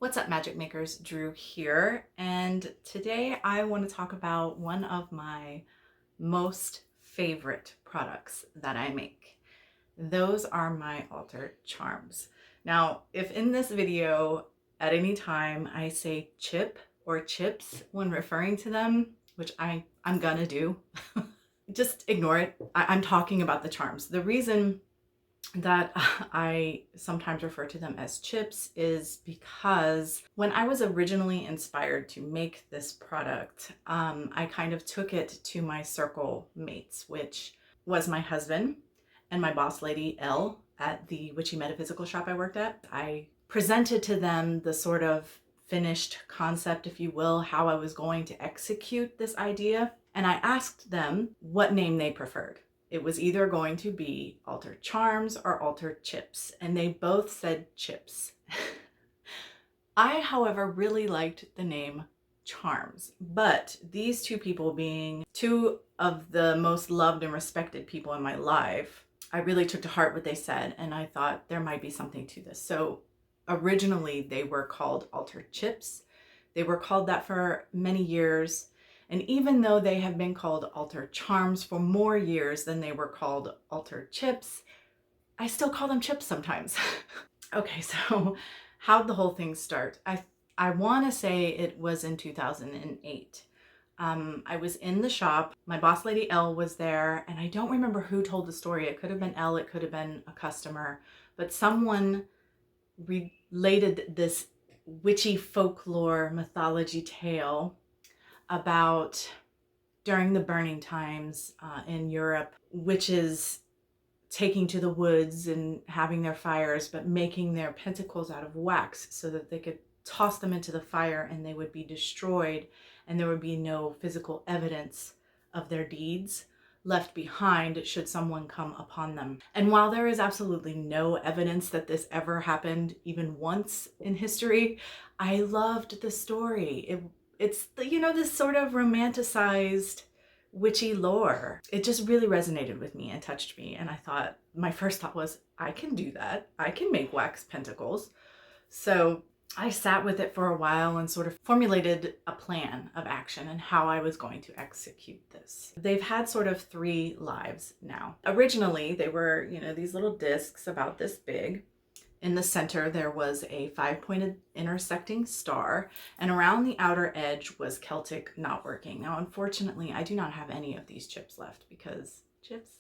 What's up, Magic Makers? Drew here, and today I want to talk about one of my most favorite products that I make. Those are my altar charms. Now, if in this video at any time I say chip or chips when referring to them, which I'm gonna do, just ignore it. I'm talking about the charms. The reason that I sometimes refer to them as chips is because when I was originally inspired to make this product, I kind of took it to my circle mates, which was my husband and my boss lady, Elle, at the witchy metaphysical shop I worked at. I presented to them the sort of finished concept, if you will, how I was going to execute this idea. And I asked them what name they preferred. It was either going to be Altar Charms or Altar Chips, and they both said Chips. I, however, really liked the name Charms, but these two people being two of the most loved and respected people in my life, I really took to heart what they said, and I thought there might be something to this. So originally they were called Altar Chips. They were called that for many years. And even though they have been called Altar Charms for more years than they were called Altar Chips, I still call them chips sometimes. Okay, so how'd the whole thing start? I want to say it was in 2008. I was in the shop. My boss lady Elle was there, and I don't remember who told the story. It could have been Elle, it could have been a customer, but someone related this witchy folklore mythology tale about during the burning times in Europe, witches taking to the woods and having their fires, but making their pentacles out of wax so that they could toss them into the fire and they would be destroyed and there would be no physical evidence of their deeds left behind should someone come upon them. And while there is absolutely no evidence that this ever happened even once in history, I loved the story. It's this sort of romanticized witchy lore. It just really resonated with me and touched me. And I thought, my first thought was, I can do that. I can make wax pentacles. So I sat with it for a while and sort of formulated a plan of action and how I was going to execute this. They've had sort of 3 lives now. Originally, they were, these little discs about this big. In the center, there was a 5-pointed intersecting star, and around the outer edge was Celtic knotworking. Now, unfortunately, I do not have any of these chips left because chips?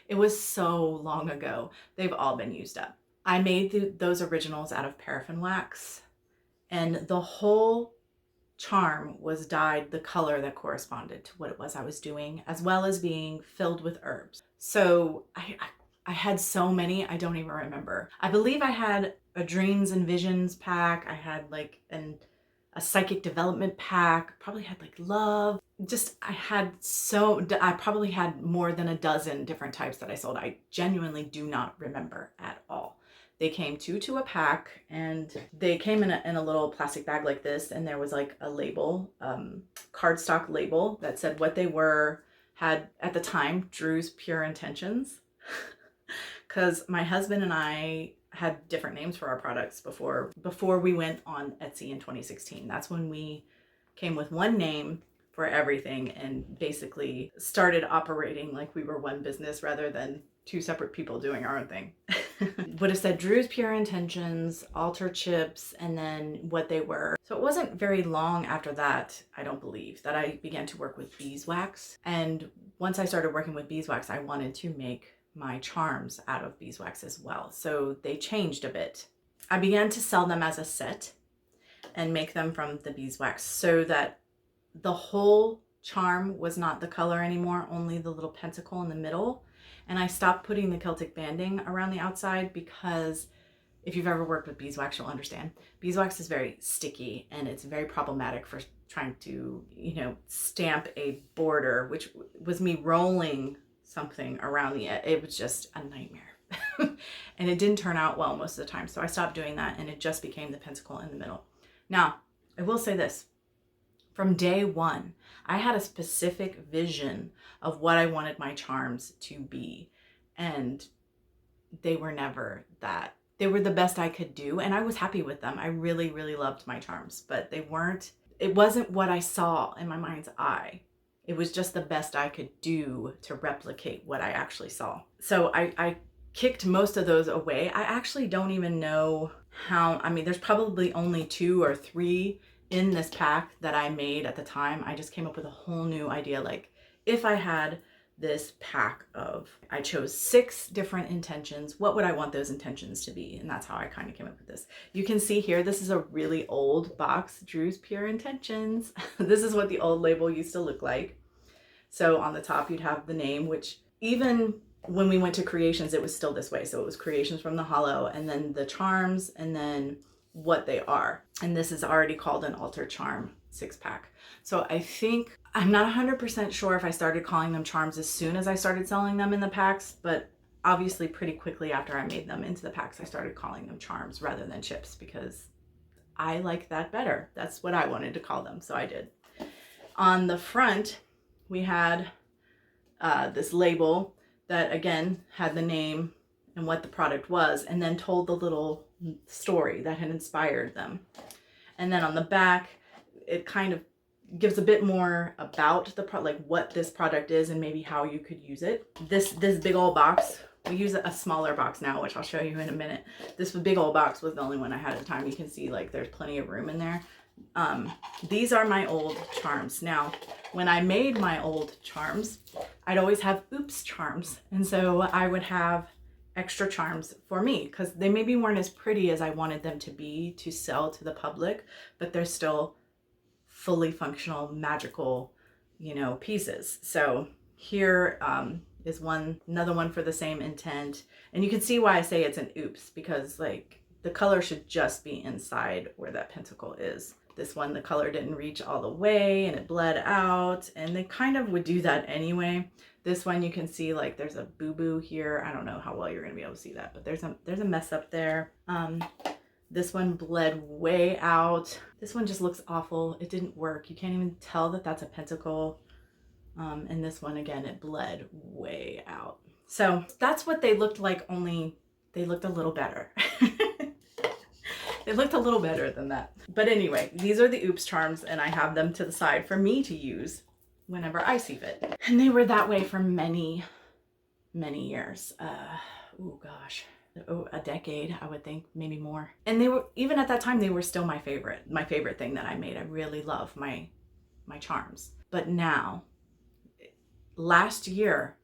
It was so long ago. They've all been used up. I made those originals out of paraffin wax, and the whole charm was dyed the color that corresponded to what it was I was doing, as well as being filled with herbs. So I had so many, I don't even remember. I believe I had a dreams and visions pack. I had a psychic development pack. Probably had love. I probably had more than a dozen different types that I sold. I genuinely do not remember at all. They came 2 to a pack, and they came in a little plastic bag like this, and there was a label, cardstock label that said what they were, had at the time, Drew's Pure Intentions. Because my husband and I had different names for our products before we went on Etsy in 2016. That's when we came with one name for everything and basically started operating like we were one business rather than 2 separate people doing our own thing. Would have said Drew's Pure Intentions, Altar Chips, and then what they were. So it wasn't very long after that, I don't believe, that I began to work with beeswax. And once I started working with beeswax, I wanted to make my charms out of beeswax as well. So they changed a bit. I began to sell them as a set and make them from the beeswax so that the whole charm was not the color anymore, only the little pentacle in the middle. And I stopped putting the Celtic banding around the outside because if you've ever worked with beeswax, you'll understand. Beeswax is very sticky and it's very problematic for trying to, stamp a border, which was me rolling something around the edge. It was just a nightmare. And it didn't turn out well most of the time. So I stopped doing that and it just became the pentacle in the middle. Now, I will say this. From day one, I had a specific vision of what I wanted my charms to be. And they were never that. they were the best I could do, and I was happy with them. I really, really loved my charms, but it wasn't what I saw in my mind's eye. It was just the best I could do to replicate what I actually saw. So I kicked most of those away. I actually don't even know how, I mean, there's probably only 2 or 3 in this pack that I made at the time. I just came up with a whole new idea. Like, if I had this pack of, I chose 6 different intentions, what would I want those intentions to be? And that's how I kind of came up with this. You can see here, this is a really old box, Drew's Pure Intentions. This is what the old label used to look like. So on the top, you'd have the name, which even when we went to creations, it was still this way. So it was creations from the hollow, and then the charms, and then what they are. And this is already called an Altar Charm 6-pack. So I think, I'm not 100% sure if I started calling them charms as soon as I started selling them in the packs, but obviously pretty quickly after I made them into the packs, I started calling them charms rather than chips, because I like that better. That's what I wanted to call them, so I did. On the front, we had this label that again had the name and what the product was, and then told the little story that had inspired them. And then on the back, it kind of gives a bit more about the like what this product is and maybe how you could use it. This big old box, we use a smaller box now, which I'll show you in a minute. This big old box was the only one I had at the time. You can see like there's plenty of room in there. These are my old charms. Now, when I made my old charms, I'd always have oops charms. And so I would have extra charms for me because they maybe weren't as pretty as I wanted them to be to sell to the public, but they're still fully functional, magical, pieces. So here is another one for the same intent. And you can see why I say it's an oops, because like the color should just be inside where that pentacle is. This one, the color didn't reach all the way and it bled out, and they kind of would do that anyway. This one, you can see like there's a boo-boo here. I don't know how well you're gonna be able to see that, but there's a mess up there. This one bled way out. This one just looks awful. It didn't work. You can't even tell that that's a pentacle. And this one, again, it bled way out. So that's what they looked like, only they looked a little better. They looked a little better than that. But anyway, these are the oops charms, and I have them to the side for me to use whenever I see fit. And they were that way for many, many years. Oh gosh. A decade, I would think, maybe more. And they were, even at that time, they were still my favorite thing that I made. I really love my charms. But now, last year,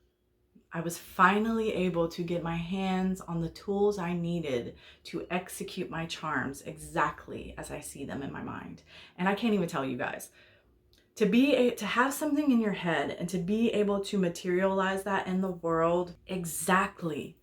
I was finally able to get my hands on the tools I needed to execute my charms exactly as I see them in my mind. And I can't even tell you guys, to have something in your head and to be able to materialize that in the world exactly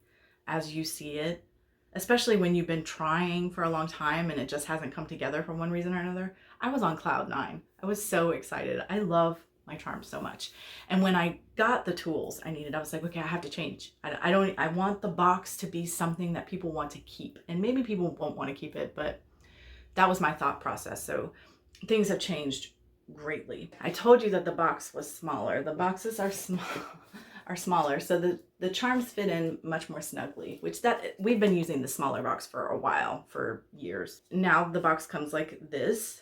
as you see it, especially when you've been trying for a long time and it just hasn't come together for one reason or another. I was on cloud 9. I was so excited. I love my charms so much. And when I got the tools I needed, I was like, okay, I have to change. I want the box to be something that people want to keep. And maybe people won't want to keep it, but that was my thought process. So things have changed greatly. I told you that the box was smaller. The boxes are smaller, so the charms fit in much more snugly, we've been using the smaller box for a while, for years. Now the box comes like this.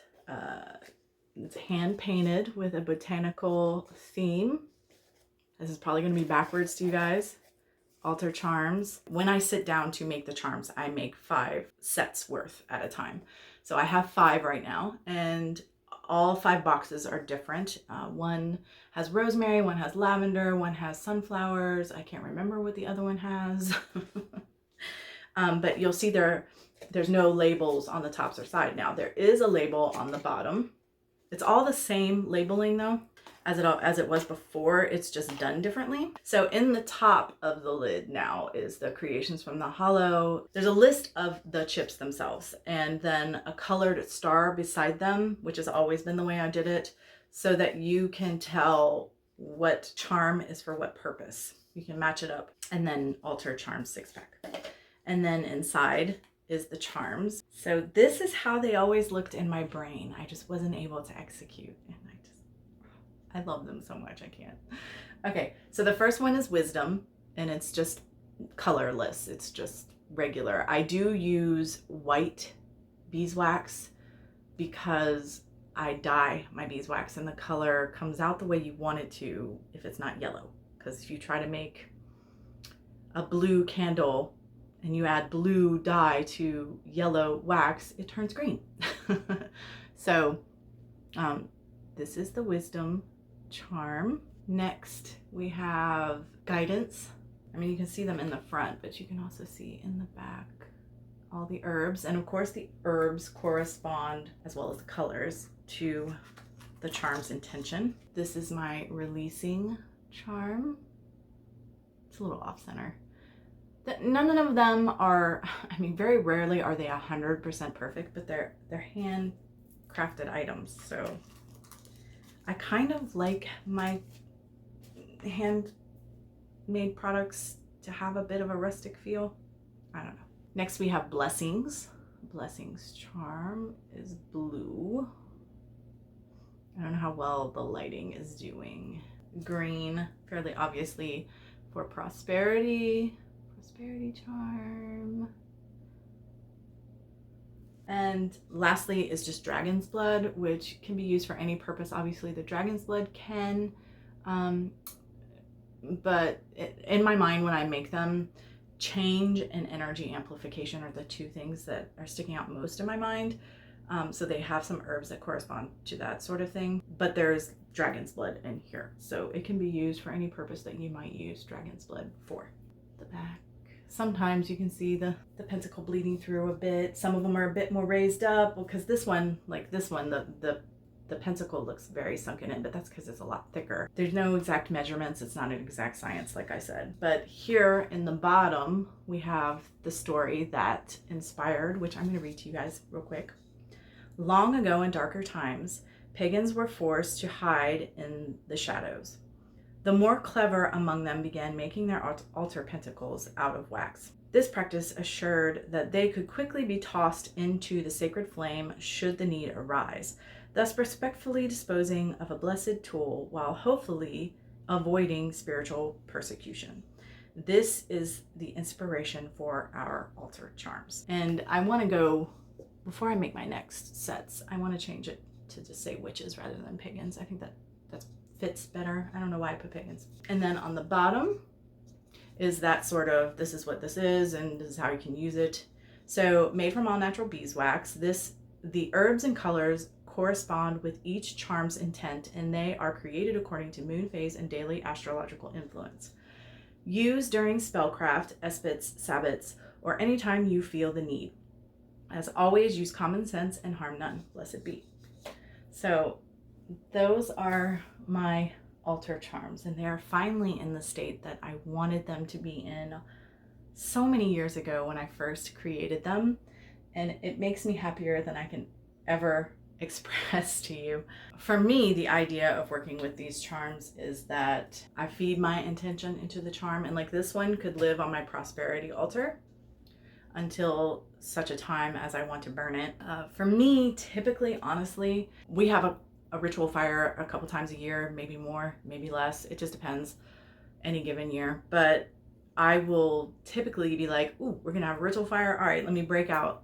It's hand painted with a botanical theme. This is probably going to be backwards to you guys. Altar charms. When I sit down to make the charms, I make 5 sets worth at a time. So I have 5 right now, and all 5 boxes are different. One has rosemary, one has lavender, one has sunflowers. I can't remember what the other one has. But you'll see there's no labels on the tops or side. Now there is a label on the bottom. It's all the same labeling though, as it was before. It's just done differently. So in the top of the lid now is the creations from the hollow. There's a list of the chips themselves, and then a colored star beside them, which has always been the way I did it, so that you can tell what charm is for what purpose. You can match it up. And then Altar Charm 6-pack. And then inside is the charms. So this is how they always looked in my brain. I just wasn't able to execute. And I love them so much, I can't. Okay, so the first one is Wisdom, and it's just colorless. It's just regular. I do use white beeswax because I dye my beeswax and the color comes out the way you want it to if it's not yellow. Because if you try to make a blue candle and you add blue dye to yellow wax, it turns green. So this is the Wisdom charm. Next we have Guidance. I mean, you can see them in the front, but you can also see in the back all the herbs. And of course the herbs correspond, as well as the colors, to the charm's intention. This is my Releasing charm. It's a little off center. None of them are, I mean, very rarely are they 100% perfect, but they're handcrafted items. So I kind of like my handmade products to have a bit of a rustic feel. I don't know. Next we have Blessings. Blessings charm is blue. I don't know how well the lighting is doing. Green, fairly obviously for prosperity. Prosperity charm. And lastly is just Dragon's Blood, which can be used for any purpose. Obviously the Dragon's Blood can, but in my mind when I make them, change and energy amplification are the two things that are sticking out most in my mind. So they have some herbs that correspond to that sort of thing, but there's Dragon's Blood in here. So it can be used for any purpose that you might use Dragon's Blood for. The back. Sometimes you can see the pentacle bleeding through a bit. Some of them are a bit more raised up, because this one, like this one, the pentacle looks very sunken in, but that's because it's a lot thicker. There's no exact measurements. It's not an exact science, like I said. But here in the bottom, we have the story that inspired, which I'm going to read to you guys real quick. Long ago in darker times, pagans were forced to hide in the shadows. The more clever among them began making their altar pentacles out of wax. This practice assured that they could quickly be tossed into the sacred flame should the need arise, thus respectfully disposing of a blessed tool while hopefully avoiding spiritual persecution. This is the inspiration for our altar charms. And I want to go, before I make my next sets, I want to change it to just say witches rather than pagans. I think that fits better. I don't know why I put pagans. And then on the bottom is that sort of, this is what this is and this is how you can use it. So made from all natural beeswax, the herbs and colors correspond with each charm's intent, and they are created according to moon phase and daily astrological influence. Use during spellcraft, espits, sabbats, or anytime you feel the need. As always, use common sense and harm none. Blessed be. So those are my altar charms, and they are finally in the state that I wanted them to be in so many years ago when I first created them, and it makes me happier than I can ever express to you. For me, the idea of working with these charms is that I feed my intention into the charm, and like this one could live on my prosperity altar until such a time as I want to burn it. For me, typically, honestly, we have a ritual fire a couple times a year, maybe more, maybe less. It just depends any given year. But I will typically be like, ooh, we're gonna have a ritual fire. All right, let me break out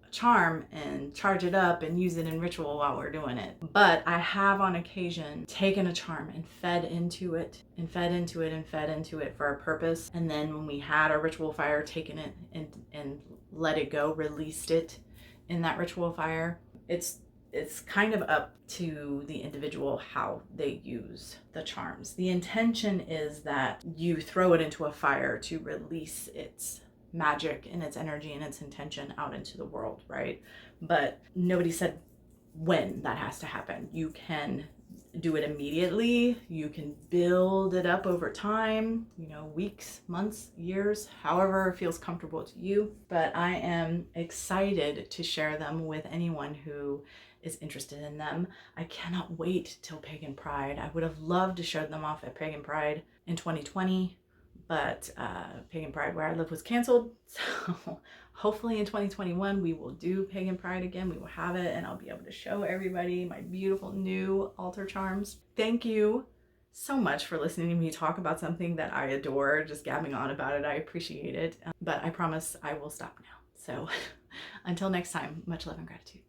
a charm and charge it up and use it in ritual while we're doing it. But I have on occasion taken a charm and fed into it and fed into it and fed into it for a purpose. And then when we had our ritual fire, taken it and let it go, released it in that ritual fire. It's kind of up to the individual how they use the charms. The intention is that you throw it into a fire to release its magic and its energy and its intention out into the world, right? But nobody said when that has to happen. You can do it immediately. You can build it up over time, weeks, months, years, however feels comfortable to you. But I am excited to share them with anyone who is interested in them. I cannot wait till Pagan Pride. I would have loved to show them off at Pagan Pride in 2020, but Pagan Pride where I live was canceled. So hopefully in 2021 we will do Pagan Pride again. We will have it and I'll be able to show everybody my beautiful new altar charms. Thank you so much for listening to me talk about something that I adore, just gabbing on about it. I appreciate it. But I promise I will stop now. So until next time, much love and gratitude.